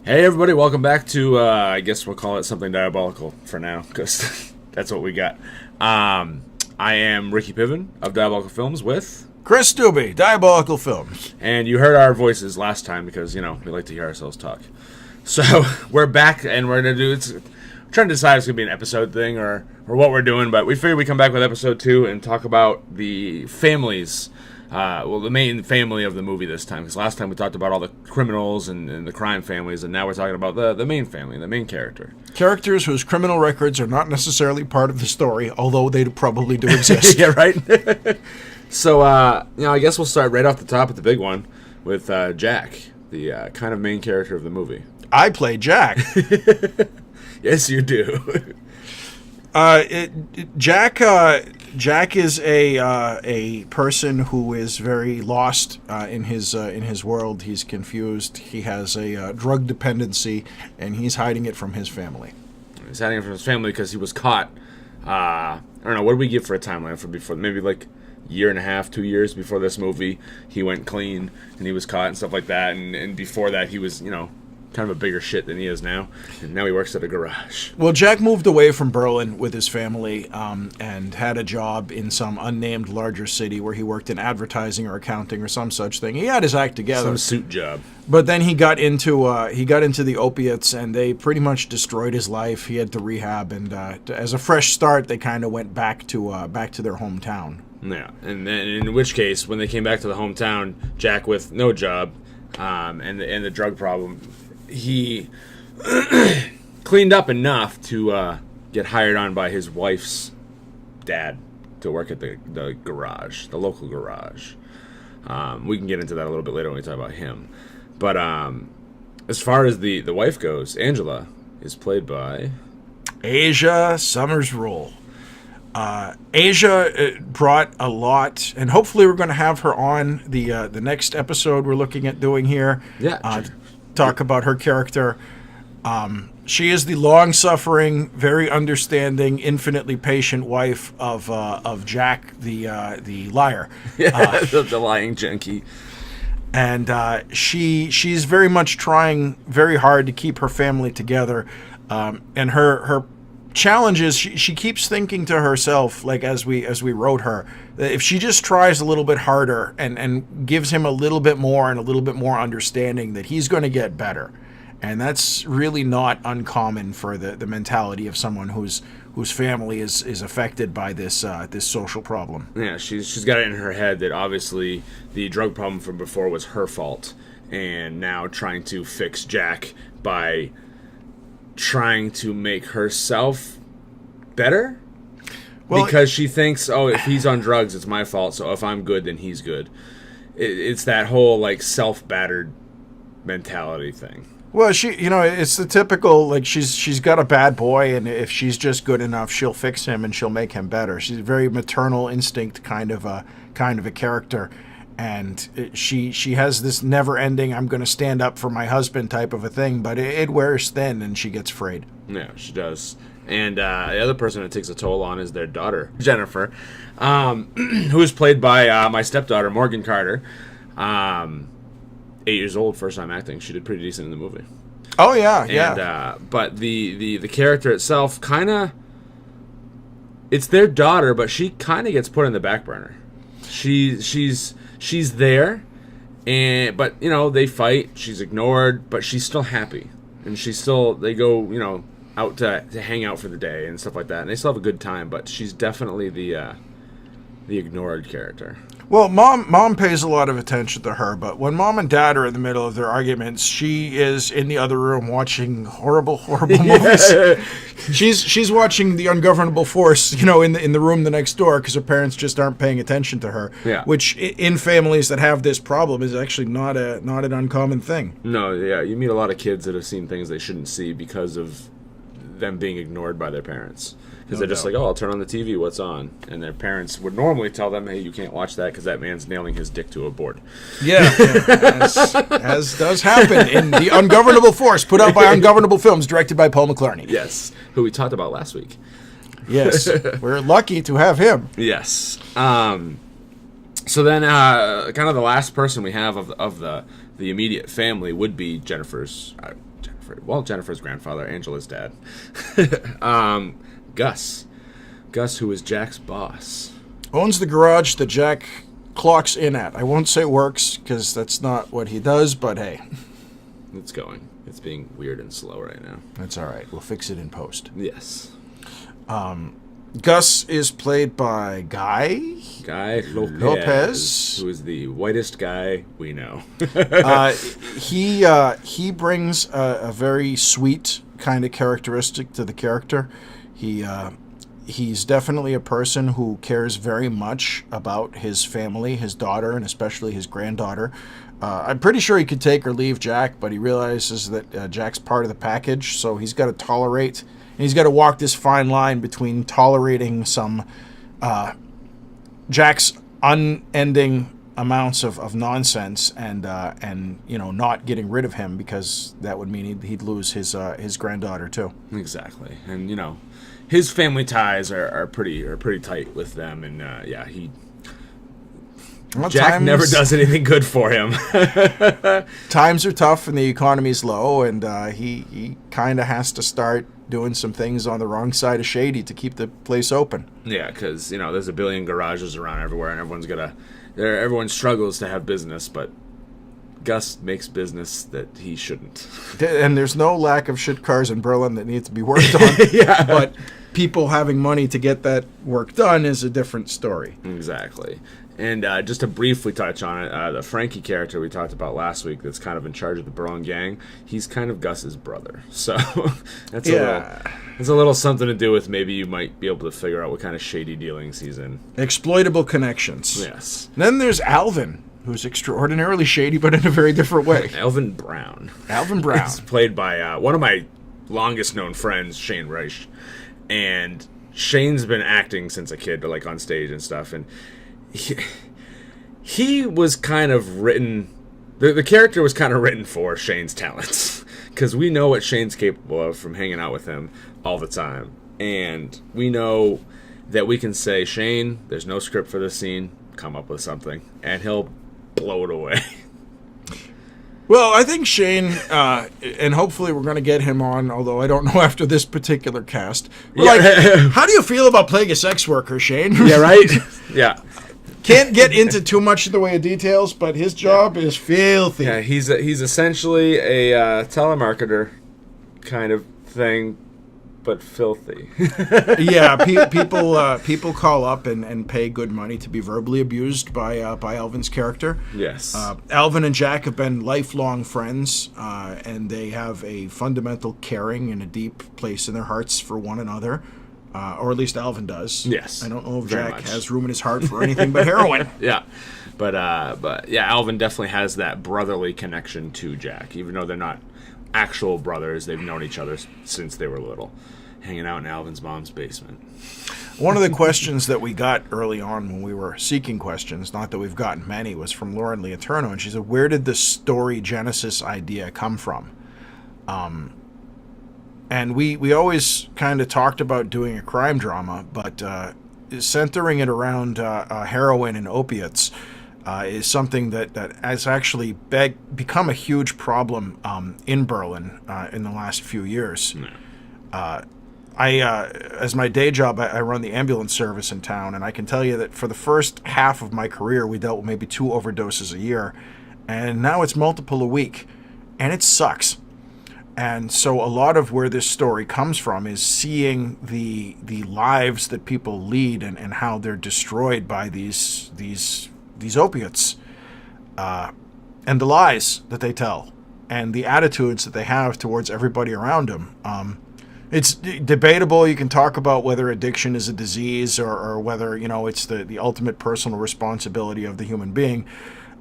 Hey everybody, welcome back to, I guess we'll call it something diabolical for now, because that's what we got. I am Ricky Piven of Diabolical Films with... Chris Doobie, Diabolical Films. And you heard our voices last time because, we like to hear ourselves talk. So, we're back and we're going to do... We're trying to decide if it's going to be an episode thing or what we're doing, but we figured we'd come back with episode 2 and talk about the families... the main family of the movie this time, because last time we talked about all the criminals and the crime families, and now we're talking about the main family, the main character. Characters whose criminal records are not necessarily part of the story, although they probably do exist. Yeah, right? So, I guess we'll start right off the top with the big one, with Jack, the kind of main character of the movie. I play Jack. Yes, you do. Jack is a person who is very lost in his world. He's confused. He has a drug dependency, and he's hiding it from his family. He's hiding it from his family because he was caught. I don't know, what did we give for a timeline for before? Maybe like year and a half, 2 years before this movie, he went clean and he was caught and stuff like that. And before that, he was, kind of a bigger shit than he is now, and now he works at a garage. Well, Jack moved away from Berlin with his family and had a job in some unnamed larger city where he worked in advertising or accounting or some such thing. He had his act together. Some suit job. But then he got into the opiates, and they pretty much destroyed his life. He had to rehab, and as a fresh start, they kind of went back to their hometown. Yeah, and then in which case, when they came back to the hometown, Jack with no job and the drug problem, he cleaned up enough to get hired on by his wife's dad to work at the garage, the local garage. We can get into that a little bit later when we talk about him. But as far as the wife goes, Angela is played by... Asia Somersrole. Asia brought a lot, and hopefully we're going to have her on the next episode we're looking at doing here. Yeah, talk about her character. She is the long-suffering, very understanding, infinitely patient wife of Jack, the liar. Yeah, the lying junkie. And she's very much trying very hard to keep her family together. And her challenge is she keeps thinking to herself, like as we wrote her, that if she just tries a little bit harder and gives him a little bit more and a little bit more understanding, that he's going to get better. And that's really not uncommon for the mentality of someone whose family is affected by this social problem. Yeah, she's got it in her head that obviously the drug problem from before was her fault, and now trying to fix Jack by trying to make herself better, because she thinks, if he's on drugs, it's my fault, so if I'm good, then he's good. It's that whole self-battered mentality thing. Well, it's the typical, she's got a bad boy, and if she's just good enough, she'll fix him and she'll make him better. She's a very maternal instinct kind of a character. And she has this never-ending, I'm going to stand up for my husband type of a thing, but it wears thin and she gets frayed. Yeah, she does. And the other person it takes a toll on is their daughter, Jennifer, who is played by my stepdaughter, Morgan Carter. 8 years old, first time acting. She did pretty decent in the movie. Oh, yeah. But the character itself, kind of, it's their daughter, but she kind of gets put in the back burner. She's there, but they fight. She's ignored, but she's still happy, and they go out to hang out for the day and stuff like that, and they still have a good time. But she's definitely the ignored character. Well, mom pays a lot of attention to her, but when mom and dad are in the middle of their arguments, she is in the other room watching horrible movies. She's watching The Ungovernable Force, in the room the next door, because her parents just aren't paying attention to her. Yeah. Which in families that have this problem is actually not an uncommon thing. No, yeah, you meet a lot of kids that have seen things they shouldn't see because of them being ignored by their parents. Because they're just like, I'll turn on the TV, what's on? And their parents would normally tell them, hey, you can't watch that because that man's nailing his dick to a board. Yeah. As does happen in The Ungovernable Force, put out by Ungovernable Films, directed by Paul McClarney. Yes, who we talked about last week. Yes, we're lucky to have him. Yes. So then, kind of the last person we have of the immediate family would be Jennifer's grandfather, Angela's dad, Gus. Gus, who is Jack's boss. Owns the garage that Jack clocks in at. I won't say works, because that's not what he does, but hey. It's going. It's being weird and slow right now. That's all right. We'll fix it in post. Yes. Gus is played by Guy Lopez, who is the whitest guy we know. He brings a very sweet kind of characteristic to the character. He's definitely a person who cares very much about his family, his daughter, and especially his granddaughter. I'm pretty sure he could take or leave Jack, but he realizes that Jack's part of the package, so he's got to tolerate. And he's got to walk this fine line between tolerating some Jack's unending amounts of nonsense and not getting rid of him, because that would mean he'd lose his granddaughter too. Exactly, and his family ties are pretty tight with them, and Jack never does anything good for him. Times are tough and the economy's low, and he kind of has to start doing some things on the wrong side of shady to keep the place open. Yeah, because there's a billion garages around everywhere, and everyone struggles to have business, but Gus makes business that he shouldn't. And there's no lack of shit cars in Berlin that need to be worked on. Yeah, but people having money to get that work done is a different story. Exactly. And just to briefly touch on it, the Frankie character we talked about last week that's kind of in charge of the Berlin gang, he's kind of Gus's brother. So that's a little something to do with, maybe you might be able to figure out what kind of shady dealings he's in. Exploitable connections. Yes. And then there's Alvin, who's extraordinarily shady, but in a very different way. Alvin Brown. He's played by one of my longest-known friends, Shane Reich. And Shane's been acting since a kid, like on stage and stuff, and he was kind of written. The character was kind of written for Shane's talents, because we know what Shane's capable of from hanging out with him all the time, and we know that we can say, Shane, there's no script for this scene, come up with something, and he'll blow it away. Well, I think Shane, and hopefully we're going to get him on, although I don't know after this particular cast. How do you feel about playing a sex worker, Shane? Yeah, right? Yeah. Can't get into too much in the way of details, but his job is filthy. Yeah, he's essentially a telemarketer kind of thing, but filthy. Yeah, people call up and pay good money to be verbally abused by Alvin's character. Yes. Alvin and Jack have been lifelong friends, and they have a fundamental caring and a deep place in their hearts for one another. Or at least Alvin does. Yes. I don't know if Very Jack much. has room in his heart for anything but heroin. Yeah. But yeah, Alvin definitely has that brotherly connection to Jack. Even though they're not actual brothers, they've known each other since they were little, hanging out in Alvin's mom's basement. One of the questions that we got early on when we were seeking questions, not that we've gotten many, was from Lauren Leoturno, and she said, where did the story genesis idea come from? And we always kind of talked about doing a crime drama, but centering it around heroin and opiates is something that has actually become a huge problem in Berlin in the last few years. As my day job, I run the ambulance service in town, and I can tell you that for the first half of my career, we dealt with maybe 2 overdoses a year, and now it's multiple a week, and it sucks. And so a lot of where this story comes from is seeing the lives that people lead and how they're destroyed by these opiates, and the lies that they tell, and the attitudes that they have towards everybody around them. It's debatable. You can talk about whether addiction is a disease or whether it's the ultimate personal responsibility of the human being.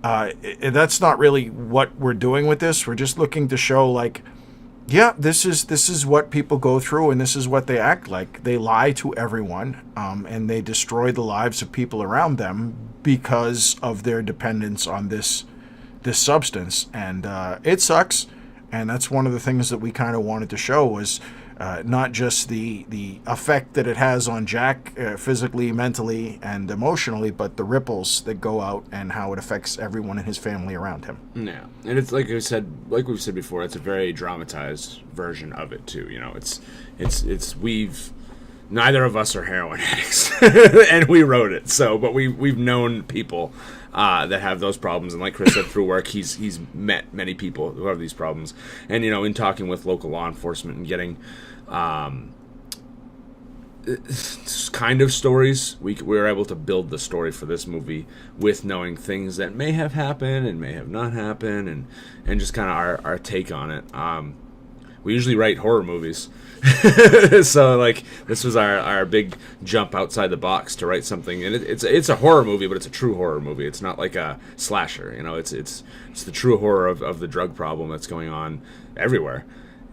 That's not really what we're doing with this. We're just looking to show, yeah, this is what people go through, and this is what they act like. They lie to everyone, and they destroy the lives of people around them because of their dependence on this substance, and it sucks. And that's one of the things that we kind of wanted to show was not just the effect that it has on Jack physically, mentally, and emotionally, but the ripples that go out and how it affects everyone in his family around him. Yeah, and it's like we've said before, it's a very dramatized version of it too. You know, we've neither of us are heroin addicts, and we wrote it. So, but we've known people that have those problems, and like Chris said, through work, he's met many people who have these problems, and you know, in talking with local law enforcement and getting kind of stories, we were able to build the story for this movie with knowing things that may have happened and may have not happened, and just kind of our take on it. We usually write horror movies, so like this was our big jump outside the box to write something, and it's a horror movie, but it's a true horror movie. It's not like a slasher, you know. It's the true horror of the drug problem that's going on everywhere,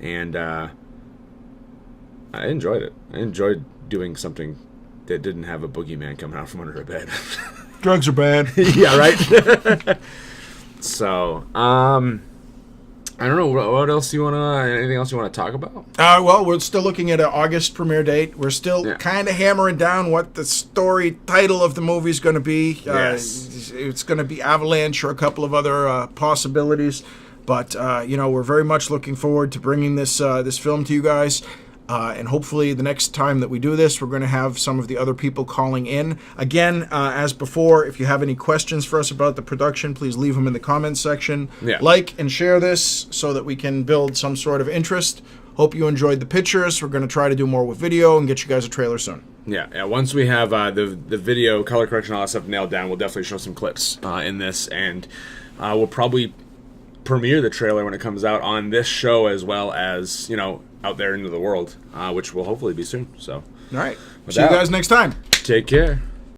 and I enjoyed it. I enjoyed doing something that didn't have a boogeyman coming out from under a bed. Drugs are bad. Yeah, right. So, I don't know. What else you anything else you want to talk about? Well, we're still looking at an August premiere date. We're still kind of hammering down what the story title of the movie is going to be. Yes. It's going to be Avalanche or a couple of other possibilities. But, we're very much looking forward to bringing this film to you guys. And hopefully the next time that we do this, we're going to have some of the other people calling in. Again, as before, if you have any questions for us about the production, please leave them in the comments section. Yeah. Like and share this so that we can build some sort of interest. Hope you enjoyed the pictures. We're going to try to do more with video and get you guys a trailer soon. Yeah. Once we have the video, color correction, all that stuff nailed down, we'll definitely show some clips in this. And we'll probably premiere the trailer when it comes out on this show as well as, out there into the world, which will hopefully be soon. So, all right. See you guys next time. Take care.